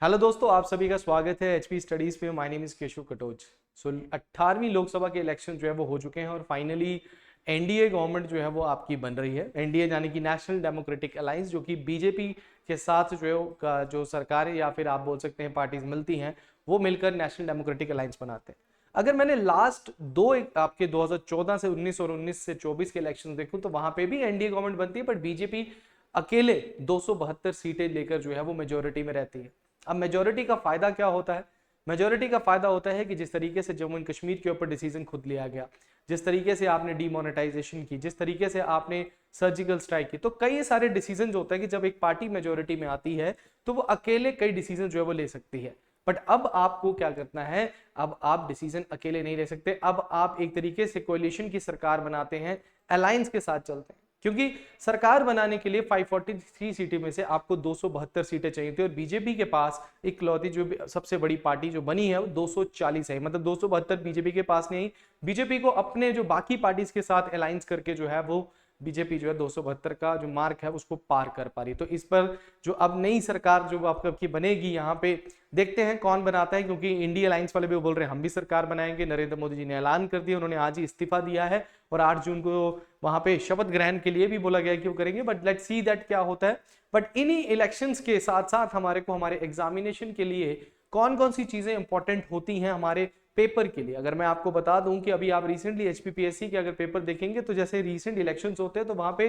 Hello दोस्तों, आप सभी का स्वागत है एचपी स्टडीज पे। My name is Keshav Katoch. 18वीं लोकसभा के इलेक्शन जो है वो हो चुके हैं और फाइनली एनडीए गवर्नमेंट जो है वो आपकी बन रही है। एनडीए यानी कि नेशनल डेमोक्रेटिक अलायंस, जो कि बीजेपी के साथ जो है का जो सरकारें या फिर आप बोल सकते हैं पार्टीज मिलती हैं, वो मिलकर नेशनल डेमोक्रेटिक अलायंस बनाते हैं। अगर मैंने लास्ट आपके 2014 से 19 और 19 से 24 के इलेक्शन देखूं तो वहां पे भी एनडीए गवर्नमेंट बनती है, बट बीजेपी अकेले 272 सीटें लेकर जो है वो मेजोरिटी में रहती है। अब मेजोरिटी का फायदा क्या होता है? मेजोरिटी का फायदा होता है कि जिस तरीके से जम्मू एंड कश्मीर के ऊपर डिसीजन खुद लिया गया, जिस तरीके से आपने डीमोनेटाइजेशन की, जिस तरीके से आपने सर्जिकल स्ट्राइक की, तो कई सारे डिसीजन होते हैं कि जब एक पार्टी मेजोरिटी में आती है तो वो अकेले कई डिसीजन जो है वो ले सकती है। बट अब आपको क्या करना है? अब आप डिसीजन अकेले नहीं ले सकते। अब आप एक तरीके से कोalition की सरकार बनाते हैं, अलायंस के साथ चलते हैं, क्योंकि सरकार बनाने के लिए 543 सीटें में से आपको 272 सीटें चाहिए थी और बीजेपी के पास इकलौती जो सबसे बड़ी पार्टी जो बनी है वो 240 है। मतलब 272 बीजेपी के पास नहीं, बीजेपी को अपने जो बाकी पार्टीज के साथ अलायंस करके जो है वो बीजेपी जो है 272 का जो मार्क है उसको पार कर पा रही। तो इस पर जो अब नई सरकार जो आपकी बनेगी, यहाँ पे देखते हैं कौन बनाता है, क्योंकि इंडिया अलायंस वाले भी बोल रहे हैं हम भी सरकार बनाएंगे। नरेंद्र मोदी जी ने ऐलान कर दिया, उन्होंने आज ही इस्तीफा दिया है और 8 जून को वहां पे शपथ ग्रहण के लिए भी बोला गया कि वो करेंगे। बट लेट्स सी दैट क्या होता है। बट इन्हीं इलेक्शंस के साथ साथ हमारे को हमारे एग्जामिनेशन के लिए कौन कौन सी चीजें इंपॉर्टेंट होती हैं हमारे पेपर के लिए, अगर मैं आपको बता दूं कि अभी आप रिसेंटली एचपीपीएससी के अगर पेपर देखेंगे तो जैसे रिसेंट इलेक्शंस होते हैं तो वहां पे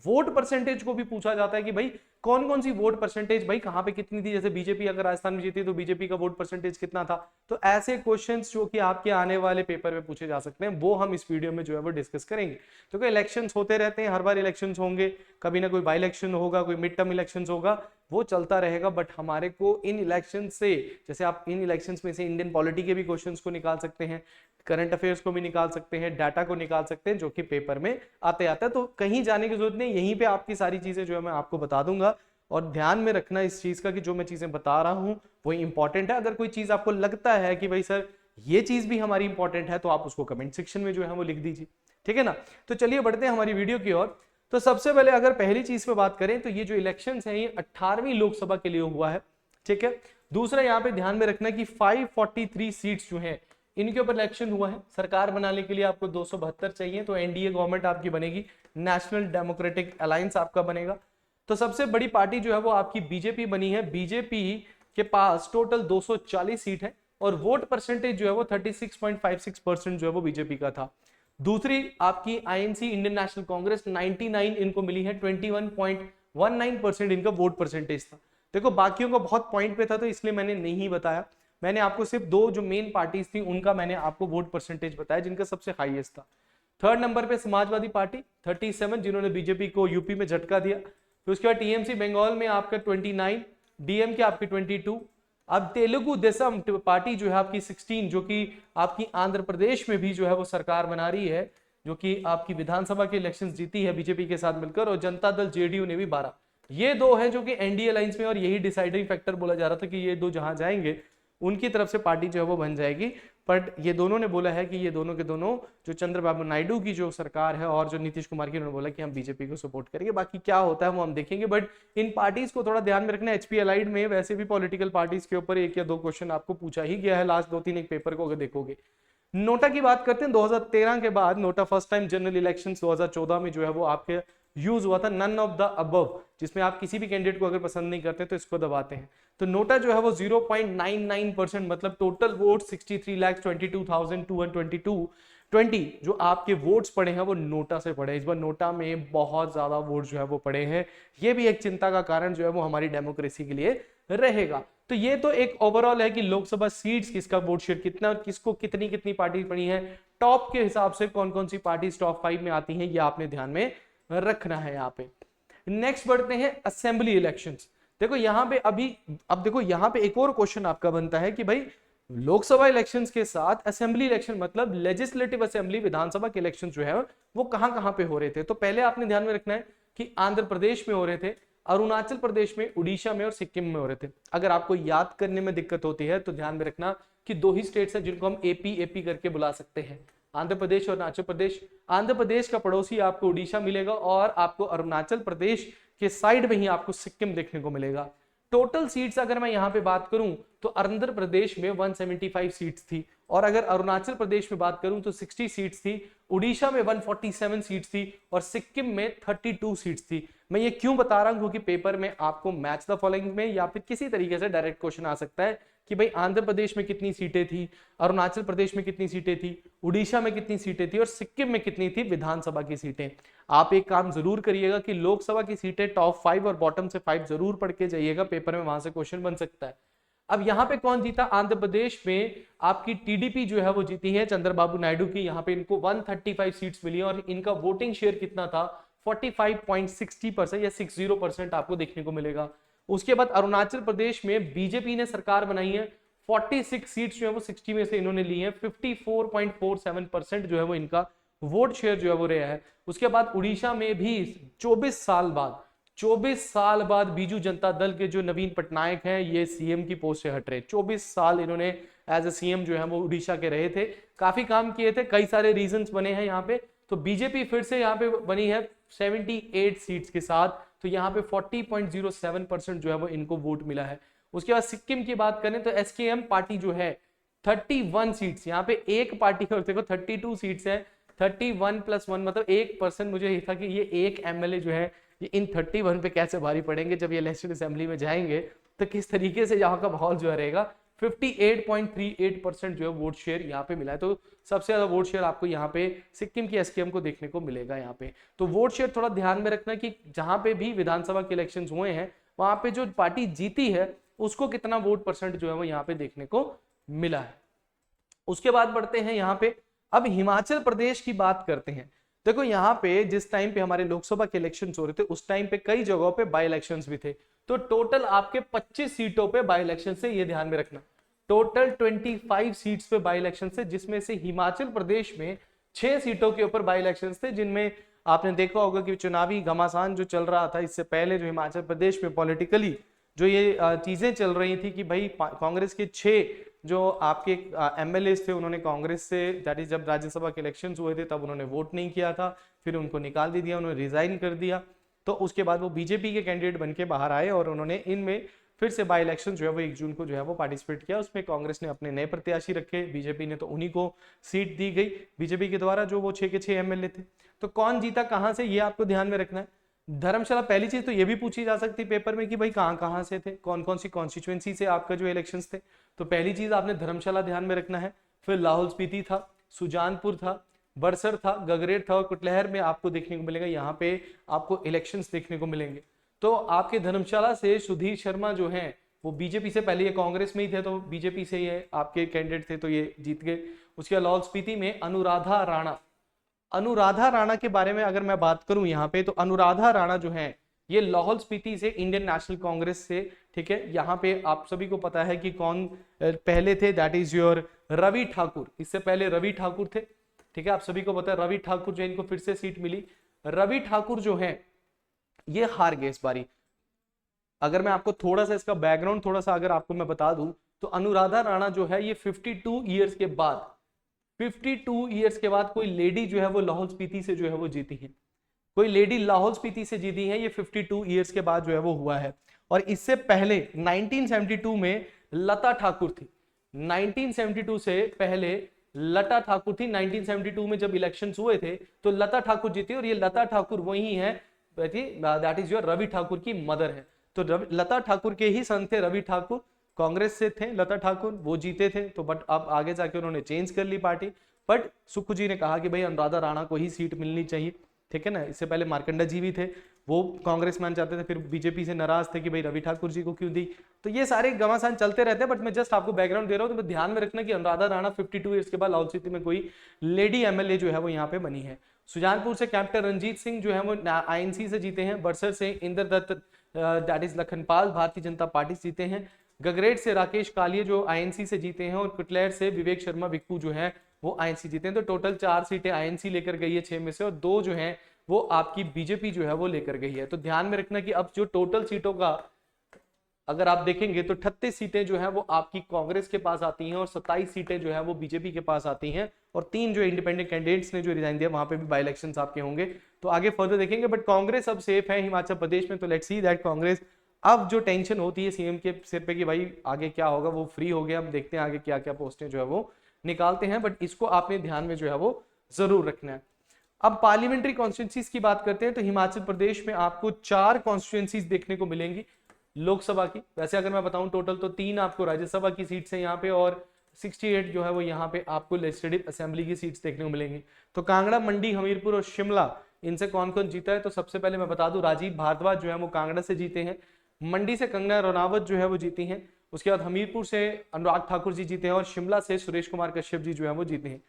वोट परसेंटेज को भी पूछा जाता है कि भाई कौन कौन सी वोट परसेंटेज भाई कहां पे कितनी थी। जैसे बीजेपी अगर राजस्थान में जीती तो बीजेपी का वोट परसेंटेज कितना था। तो ऐसे क्वेश्चंस जो कि आपके आने वाले पेपर में पूछे जा सकते हैं वो हम इस वीडियो में जो है वो डिस्कस करेंगे। तो इलेक्शंस होते रहते हैं, हर बार इलेक्शंस होंगे, कभी ना कोई बाई इलेक्शन होगा, कोई मिड टर्म इलेक्शंस होगा, वो चलता रहेगा। बट हमारे को इन इलेक्शन से, जैसे आप इन इलेक्शंस में से इंडियन पॉलिटी के भी क्वेश्चंस को निकाल सकते हैं, करंट अफेयर्स को भी निकाल सकते हैं, डाटा को निकाल सकते हैं, जो कि पेपर में आते आता है। तो कहीं जाने की जरूरत नहीं, यहीं पे आपकी सारी चीजें जो है मैं आपको बता दूंगा। और ध्यान में रखना इस चीज का कि जो मैं चीजें बता रहा हूं वो इंपॉर्टेंट है। अगर कोई चीज आपको लगता है कि भाई सर ये चीज भी हमारी इंपॉर्टेंट है तो आप उसको कमेंट सेक्शन में जो है वो लिख दीजिए, ठीक है ना। तो चलिए बढ़ते हैं हमारी वीडियो की ओर। तो सबसे पहले अगर पहली चीज पे बात करें तो ये जो इलेक्शंस है ये 18वीं लोकसभा के लिए हुआ है, ठीक है। दूसरा यहाँ पे ध्यान में रखना कि 543 सीट्स जो है इनके ऊपर इलेक्शन हुआ है। सरकार बनाने के लिए आपको 272 चाहिए, तो एनडीए गवर्नमेंट आपकी बनेगी, नेशनल डेमोक्रेटिक अलायंस आपका बनेगा। तो सबसे बड़ी पार्टी जो है वो आपकी बीजेपी बनी है। बीजेपी के पास टोटल 240 सीट है और वोट परसेंटेज जो है वो 36.56% जो है वो बीजेपी का था। दूसरी आपकी आईएनसी इंडियन नेशनल कांग्रेस 99 इनको मिली है, 21.19% इनका वोट परसेंटेज था। देखो बाकियों का बहुत पॉइंट पे था तो इसलिए मैंने नहीं बताया, मैंने आपको सिर्फ दो जो मेन पार्टीज थी उनका मैंने आपको वोट परसेंटेज बताया जिनका सबसे हाईएस्ट था। थर्ड नंबर पे समाजवादी पार्टी 37, जिन्होंने बीजेपी को यूपी में झटका दिया। फिर उसके बाद टीएमसी बंगाल में आपका 29, डीएमके आपकी 22। अब तेलुगु देशम पार्टी जो है आपकी 16, जो कि आपकी आंध्र प्रदेश में भी जो है वो सरकार बना रही है, जो कि आपकी विधानसभा के इलेक्शंस जीती है बीजेपी के साथ मिलकर। और जनता दल जेडीयू ने भी 12। ये दो हैं जो कि एनडीए अलायंस में, और यही डिसाइडिंग फैक्टर बोला जा रहा था कि ये दो जहां जाएंगे उनकी तरफ से पार्टी जो है वो बन जाएगी। बट ये दोनों ने बोला है कि ये दोनों के दोनों, जो चंद्रबाबू नायडू की जो सरकार है और जो नीतीश कुमार की, उन्होंने बोला कि हम बीजेपी को सपोर्ट करेंगे। बाकी क्या होता है वो हम देखेंगे। बट इन पार्टीज को थोड़ा ध्यान में रखना। एचपी अलाइड में वैसे भी पॉलिटिकल पार्टीज के ऊपर एक या दो क्वेश्चन आपको पूछा ही गया है लास्ट 2-3 एक पेपर को अगर देखोगे। नोटा की बात करते हैं, 2013 के बाद NOTA first time general election 2014 में जो है वो आपके यूज हुआ था, नन ऑफ द अबव, जिसमें आप किसी भी कैंडिडेट को अगर पसंद नहीं करते तो इसको दबाते हैं। तो नोटा जो है वो 0.99%, मतलब टोटल वोट 63,22,222 जो आपके वोट्स पड़े हैं वो नोटा से पड़े। इस बार नोटा में बहुत ज्यादा वोट जो है वो पड़े हैं, ये भी एक चिंता का कारण जो है वो हमारी डेमोक्रेसी के लिए रहेगा। तो ये तो एक ओवरऑल है कि लोकसभा सीट्स किसका वोट शेयर कितना, किसको कितनी कितनी पार्टी पड़ी है, टॉप के हिसाब से कौन कौन सी पार्टी टॉप 5 में आती है, ये आपने ध्यान में रखना है यहाँ पे। नेक्स्ट बढ़ते हैं असेंबली इलेक्शंस। देखो यहाँ पे अब देखो यहाँ पे एक और क्वेश्चन आपका बनता है कि भाई लोकसभा इलेक्शंस के साथ असेंबली इलेक्शन, मतलब लेजिस्लेटिव असेंबली, विधानसभा के इलेक्शन जो है वो कहां कहां पे हो रहे थे। तो पहले आपने ध्यान में रखना है कि आंध्र प्रदेश में हो रहे थे, अरुणाचल प्रदेश में, उड़ीसा में और सिक्किम में हो रहे थे। अगर आपको याद करने में दिक्कत होती है तो ध्यान में रखना कि दो ही स्टेट्स हैं जिनको हम एपी एपी करके बुला सकते हैं, आंध्र प्रदेश और अरुणाचल प्रदेश। आंध्र प्रदेश का पड़ोसी आपको उड़ीसा मिलेगा और आपको अरुणाचल प्रदेश के साइड में ही आपको सिक्किम देखने को मिलेगा। टोटल सीट्स अगर मैं यहाँ पे बात करूं तो आंध्र प्रदेश में 175 सीट्स थी, और अगर अरुणाचल प्रदेश में बात करूं तो 60 सीट्स थी, उड़ीसा में 147 सीट्स थी और सिक्किम में 32 सीट्स थी। मैं ये क्यों बता रहा हूं, क्योंकि पेपर में आपको मैच द फॉलोइंग में या फिर किसी तरीके से डायरेक्ट क्वेश्चन आ सकता है कि भाई आंध्र प्रदेश में कितनी सीटें थी, अरुणाचल प्रदेश में कितनी सीटें थी, उड़ीसा में कितनी सीटें थी और सिक्किम में कितनी थी विधानसभा की सीटें। आप एक काम जरूर करिएगा कि लोकसभा की सीटें टॉप 5 और बॉटम से 5 जरूर पढ़ के जाइएगा, पेपर में वहां से क्वेश्चन बन सकता है। अब यहाँ पे कौन जीता, आंध्र प्रदेश में आपकी टीडीपी जो है वो जीती है चंद्रबाबू नायडू की। यहाँ पे इनको 135 सीट्स मिली और इनका वोटिंग शेयर कितना था, 45.60% या 60% आपको देखने को मिलेगा। उसके बाद अरुणाचल प्रदेश में बीजेपी ने सरकार बनाई है, 46 सीट्स जो है वो 60 में से इन्होंने ली है, 54.47% जो है वो इनका वोट शेयर जो है वो रहा है। उसके बाद उड़ीसा में भी 24 साल बाद बीजू जनता दल के जो नवीन पटनायक हैं ये सीएम की पोस्ट से हट रहे। 24 साल इन्होंने एज ए सीएम जो है वो उड़ीसा के रहे थे, काफी काम किए थे, कई सारे रीजंस बने हैं यहाँ पे। तो बीजेपी फिर से यहाँ पे बनी है 78 सीट्स के साथ, तो यहाँ पे 40.07% जो है वो इनको वोट मिला है। उसके बाद सिक्किम की बात करें तो एसकेएम पार्टी जो है 31 सीट्स, यहाँ पे एक पार्टी और देखो 32 सीट्स है, 31 + 1 मतलब 1%। मुझे ये था कि ये एक एमएलए जो है ये इन 31 पे कैसे भारी पड़ेंगे, जब ये इलेक्शन असेंबली में जाएंगे तो किस तरीके से यहाँ का माहौल जो है रहेगा। 58.38% जो है वोट शेयर यहाँ पे मिला है, तो सबसे ज्यादा वोट शेयर आपको यहाँ पे सिक्किम की एसकेएम को देखने को मिलेगा यहाँ पे। तो वोट शेयर थोड़ा ध्यान में रखना कि जहां पे भी विधानसभा के इलेक्शन हुए हैं वहां पे जो पार्टी जीती है उसको कितना वोट परसेंट जो है वो यहाँ पे देखने को मिला है। उसके बाद बढ़ते हैं यहाँ पे, अब हिमाचल प्रदेश की बात करते हैं। देखो यहाँ पे जिस टाइम पे हमारे लोकसभा के इलेक्शन हो रहे थे उस टाइम पे कई जगहों पे बाई इलेक्शंस भी थे, तो टोटल आपके 25 सीटों पे बाई इलेक्शन से, ये ध्यान में रखना, टोटल 25 सीट्स पे बाई इलेक्शन से, जिसमें से हिमाचल प्रदेश में 6 सीटों के ऊपर बाई इलेक्शन थे, जिनमें आपने देखा होगा कि चुनावी घमासान जो चल रहा था इससे पहले, जो हिमाचल प्रदेश में पॉलिटिकली जो ये चीजें चल रही थी कि भाई कांग्रेस के 6 जो आपके एमएलए थे उन्होंने कांग्रेस से, दैट इज जब राज्यसभा के इलेक्शन हुए थे तब उन्होंने वोट नहीं किया था, फिर उनको निकाल दिया, उन्होंने रिजाइन कर दिया। तो उसके बाद वो बीजेपी के कैंडिडेट बन के बाहर आए और उन्होंने इनमें फिर से बाई इलेक्शन जो है वो 1 जून को जो है वो पार्टिसिपेट किया। उसमें कांग्रेस ने अपने नए प्रत्याशी रखे, बीजेपी ने तो उन्हीं को सीट दी गई बीजेपी के द्वारा, जो वो 6 के 6 एमएलए थे। तो कौन जीता कहां से, ये आपको ध्यान में रखना है। धर्मशाला, पहली चीज तो ये भी पूछी जा सकती है पेपर में कि भाई कहां से थे, कौन कौन सी कॉन्स्टिट्यूएंसी से आपका जो इलेक्शंस थे। तो पहली चीज आपने धर्मशाला ध्यान में रखना है, फिर लाहौल स्पीति था, सुजानपुर था, बरसर था, गगरेट था और कुटलहर में आपको देखने को मिलेगा, यहाँ पे आपको इलेक्शंस देखने को मिलेंगे। तो आपके धर्मशाला से सुधीर शर्मा जो हैं वो बीजेपी से, पहले ये कांग्रेस में ही थे तो बीजेपी से ये आपके कैंडिडेट थे तो ये जीत गए। उसके बाद लाहौल स्पीति में अनुराधा राणा के बारे में अगर मैं बात करूं यहाँ पे, तो अनुराधा राणा जो है ये लाहौल स्पीति से इंडियन नेशनल कांग्रेस से, ठीक है। यहाँ पे आप सभी को पता है कि कौन पहले थे, that is your Ravi Thakur, इससे पहले रवि ठाकुर थे, ठीक है। आप सभी को पता है रवि ठाकुर जो इनको फिर से सीट मिली। रवि ठाकुर जो है ये हार गए इस बारी। अगर मैं आपको थोड़ा सा इसका बैकग्राउंड थोड़ा सा अगर आपको मैं बता दूं तो अनुराधा राणा जो है ये 52 ईयर्स के बाद कोई लेडी जो है वो लाहौल स्पीति से जो है वो जीती है, कोई लेडी लाहौल स्पीति से जीती है, ये 52 ईयर्स के बाद जो है वो हुआ है। और इससे पहले 1972 में लता ठाकुर थी, 1972 से पहले लता ठाकुर थी। 1972 में जब इलेक्शन हुए थे तो लता ठाकुर जीती, और ये लता ठाकुर वही है, that is your Ravi Thakur की मदर है। तो लता ठाकुर के ही सन थे रवि ठाकुर, कांग्रेस से थे लता ठाकुर, वो जीते थे। तो बट अब आगे जाके उन्होंने चेंज कर ली पार्टी, बट सुक्खू जी ने कहा कि भाई अनुराधा राणा को ही सीट मिलनी चाहिए, ठीक है ना। इससे पहले मार्कंडा जी भी थे, वो कांग्रेस मैन चाहते थे, फिर बीजेपी से नाराज थे कि भाई रवि ठाकुर जी को क्यों दी। तो ये सारे घमासान चलते रहते हैं, बट मैं जस्ट आपको बैकग्राउंड दे रहा हूँ। तो ध्यान में रखना कि अनुराधा राणा 52 ईयर्स के बाद लाहौल स्पीति में कोई लेडी एमएलए जो है वो यहाँ पे बनी है। सुजानपुर से कैप्टन रंजीत सिंह जो है वो आईएनसी से जीते हैं। बरसर से Indra Dutt that is Lakhanpal Bharatiya Janata party से जीते हैं। गगरेट से राकेश कालिया जो आईएनसी से जीते हैं, और कुटलैर से विवेक शर्मा विक्कू जो है वो आईएनसी जीते हैं। तो टोटल 4 सीटें आईएनसी लेकर गई है 6 में से, और 2 जो है वो आपकी बीजेपी जो है वो लेकर गई है। तो ध्यान में रखना कि अब जो टोटल सीटों का अगर आप देखेंगे तो 38 सीटें जो है वो आपकी कांग्रेस के पास आती हैं, और 27 सीटें जो है वो बीजेपी के पास आती हैं, और 3 जो इंडिपेंडेंट कैंडिडेट्स ने जो रिजाइन दिया वहां पे भी बाई इलेक्शंस आपके होंगे। तो आगे फर्दर देखेंगे, बट कांग्रेस अब सेफ है हिमाचल प्रदेश में। तो लेट्स सी दैट कांग्रेस अब जो टेंशन होती है सीएम के सिर पे कि भाई आगे क्या होगा, वो फ्री हो गया, हम देखते हैं आगे क्या क्या पोस्टें जो है वो निकालते हैं, बट इसको आपने ध्यान में जो है वो जरूर रखना है। अब पार्लियामेंट्री कॉन्स्टिट्यूंसीज की बात करते हैं तो हिमाचल प्रदेश में आपको 4 कॉन्स्टिट्यूंसीज देखने को मिलेंगी लोकसभा की। वैसे अगर मैं बताऊं टोटल तो 3 आपको राज्यसभा की सीट्स है यहाँ पे, और 68 जो है वो यहाँ पे आपको लेजिस्लेटिव असेंबली की सीट्स देखने को मिलेंगी। तो कांगड़ा, मंडी, हमीरपुर और शिमला, इनसे कौन कौन जीता है? तो सबसे पहले मैं बता दूं राजीव भारद्वाज जो है वो कांगड़ा से जीते हैं, मंडी से कंगना रनौत जो है वो जीती हैं, उसके बाद हमीरपुर से अनुराग ठाकुर जी जीते हैं, और शिमला से सुरेश कुमार कश्यप जी जो है वो जीते हैं।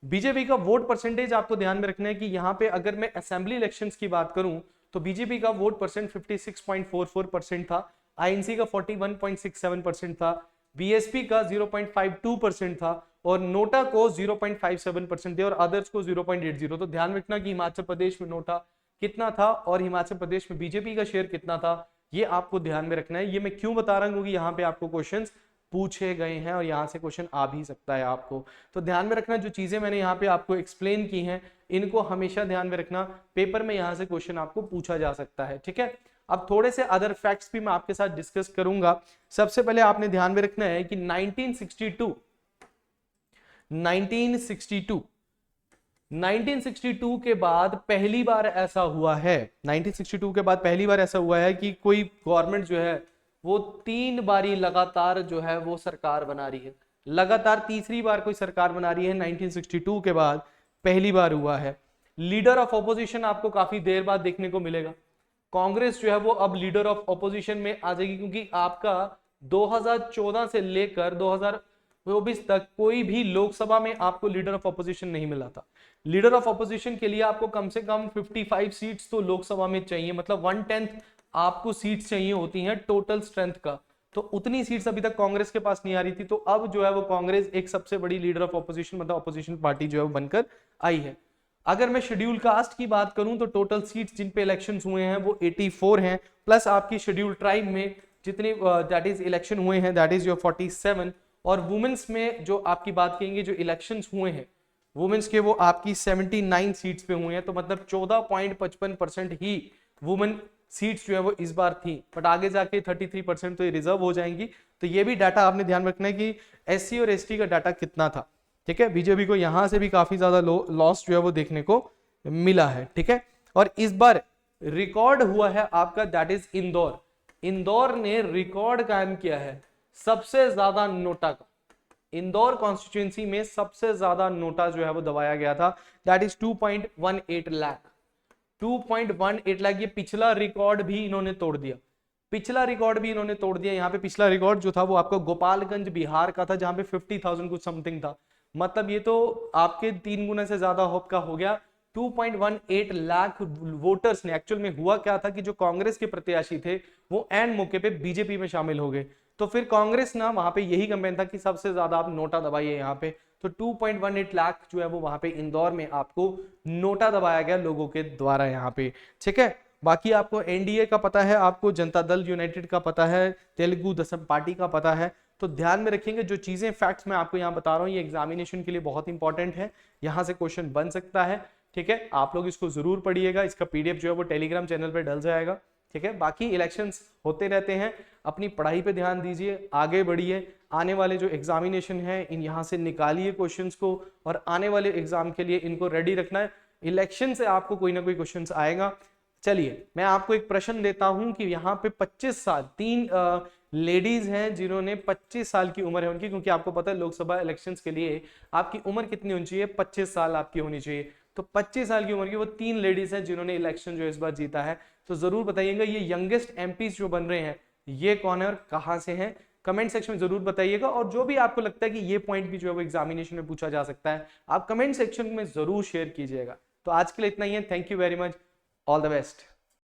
बीजेपी का वोट परसेंटेज आपको ध्यान में रखना है कि यहाँ पे अगर मैं असेंबली इलेक्शंस की बात करूं तो बीजेपी का वोट परसेंट 56.44% था, आईएनसी का 41.67% था, बीएसपी का 0.52% था, और नोटा को 0.57% थे, और अदर्स को 0.80। तो ध्यान रखना कि हिमाचल प्रदेश में नोटा कितना था और हिमाचल प्रदेश में बीजेपी का शेयर कितना था, ये आपको ध्यान में रखना है। ये मैं क्यों बता रहा हूँ कि यहाँ पे आपको क्वेश्चंस पूछे गए हैं और यहाँ से क्वेश्चन आ भी सकता है आपको, तो ध्यान में रखना। जो चीजें मैंने यहाँ पे आपको एक्सप्लेन की हैं इनको हमेशा ध्यान में रखना, पेपर में यहाँ से क्वेश्चन आपको पूछा जा सकता है, ठीक है। अब थोड़े से अदर फैक्ट्स भी मैं आपके साथ डिस्कस करूंगा। सबसे पहले आपने ध्यान में रखना है कि 1962 के बाद पहली बार ऐसा हुआ है, 1962 के बाद पहली बार ऐसा हुआ है कि कोई गवर्नमेंट जो है वो 3 बारी लगातार जो है वो सरकार बना रही है, लगातार तीसरी बार कोई सरकार बना रही है 1962 के बाद पहली बार हुआ है। लीडर ऑफ ऑपोजिशन आपको काफी देर बाद देखने को मिलेगा, कांग्रेस जो है वो अब लीडर ऑफ ऑपोजिशन में आ जाएगी, क्योंकि आपका 2014 से लेकर 2024 तक कोई भी लोकसभा में आपको लीडर ऑफ ऑपोजिशन नहीं मिला था। लीडर ऑफ ऑपोजिशन के लिए आपको कम से कम 55 सीट्स तो लोकसभा में चाहिए, मतलब 1/10 आपको सीट्स चाहिए होती हैं टोटल स्ट्रेंथ का, तो उतनी सीट्स अभी तक कांग्रेस के पास नहीं आ रही थी। तो अब जो है वो कांग्रेस एक सबसे बड़ी लीडर ऑफ ऑपोजिशन मतलब ऑपोजिशन पार्टी जो है वो बनकर आई है। अगर मैं शेड्यूल कास्ट की बात करूं तो टोटल सीट्स जिन पे इलेक्शंस हुए हैं वो 84 हैं, प्लस आपकी शेड्यूल ट्राइब में जितने दैट इज इलेक्शन हुए हैं दैट इज योर 47, और वुमेन्स में जो आपकी बात करेंगे जो इलेक्शंस हुए हैं वुमेन्स के वो आपकी 79 सीट्स पे हुए हैं, तो मतलब 14.55% ही वुमेन सीट्स जो है वो इस बार थी, बट आगे जाके 33% तो ये रिजर्व हो जाएंगी। तो ये भी डाटा आपने ध्यान रखना है कि एससी और एसटी का डाटा कितना था, ठीक है। बीजेपी को यहां से भी काफी ज्यादा लॉस जो है वो देखने को मिला है, ठीक है। और इस बार रिकॉर्ड हुआ है आपका दैट इज इंदौर ने रिकॉर्ड कायम किया है सबसे ज्यादा नोटा का। इंदौर कॉन्स्टिट्यूएंसी में सबसे ज्यादा नोटा जो है वो दबाया गया था, दैट इज 2.18 लाख। 2.18 लाख, ये पिछला रिकॉर्ड भी इन्होंने तोड़ दिया, यहाँ पे पिछला रिकॉर्ड जो था वो आपका गोपालगंज बिहार का था, जहां पे 50,000 कुछ समथिंग था, मतलब ये तो आपके 3 गुना से ज्यादा होप का हो गया। 2.18 लाख वोटर्स ने, एक्चुअल में हुआ क्या था कि जो कांग्रेस के प्रत्याशी थे वो एंड मौके पे बीजेपी में शामिल हो गए, तो फिर कांग्रेस ना वहां पे यही कैंपेन था कि सबसे ज्यादा आप नोटा दबाइए यहाँ पे, तो 2.18 लाख जो है वो वहां पे इंदौर में आपको नोटा दबाया गया लोगों के द्वारा यहाँ पे, ठीक है। बाकी आपको एनडीए का पता है, आपको जनता दल यूनाइटेड का पता है, तेलुगु देशम पार्टी का पता है, तो ध्यान में रखेंगे जो चीजें फैक्ट्स मैं आपको यहाँ बता रहा हूँ ये एग्जामिनेशन के लिए बहुत इंपॉर्टेंट है, यहाँ से क्वेश्चन बन सकता है, ठीक है। आप लोग इसको जरूर पढ़िएगा, इसका पीडीएफ जो है वो टेलीग्राम चैनल पर डल जाएगा, ठीक है। बाकी इलेक्शंस होते रहते हैं, अपनी पढ़ाई पे ध्यान दीजिए, आगे बढ़िए, आने वाले जो एग्जामिनेशन है इन यहाँ से निकालिए क्वेश्चंस को, और आने वाले एग्जाम के लिए इनको रेडी रखना है। इलेक्शन से आपको कोई ना कोई क्वेश्चंस आएगा। चलिए मैं आपको एक प्रश्न देता हूं कि यहाँ पे 25 साल 3 लेडीज हैं जिन्होंने 25 साल की उम्र है उनकी, क्योंकि आपको पता है लोकसभा इलेक्शंस के लिए आपकी उम्र कितनी होनी चाहिए, 25 साल आपकी होनी चाहिए। तो 25 साल की उम्र की वो 3 लेडीज हैं जिन्होंने इलेक्शन जो इस बार जीता है, तो जरूर बताइएगा ये यंगेस्ट एमपीज जो बन रहे हैं ये कौन है और कहां से हैं, कमेंट सेक्शन में जरूर बताइएगा। और जो भी आपको लगता है कि ये पॉइंट भी जो है वो एग्जामिनेशन में पूछा जा सकता है आप कमेंट सेक्शन में जरूर शेयर कीजिएगा। तो आज के लिए इतना ही है, thank you very much, all the best.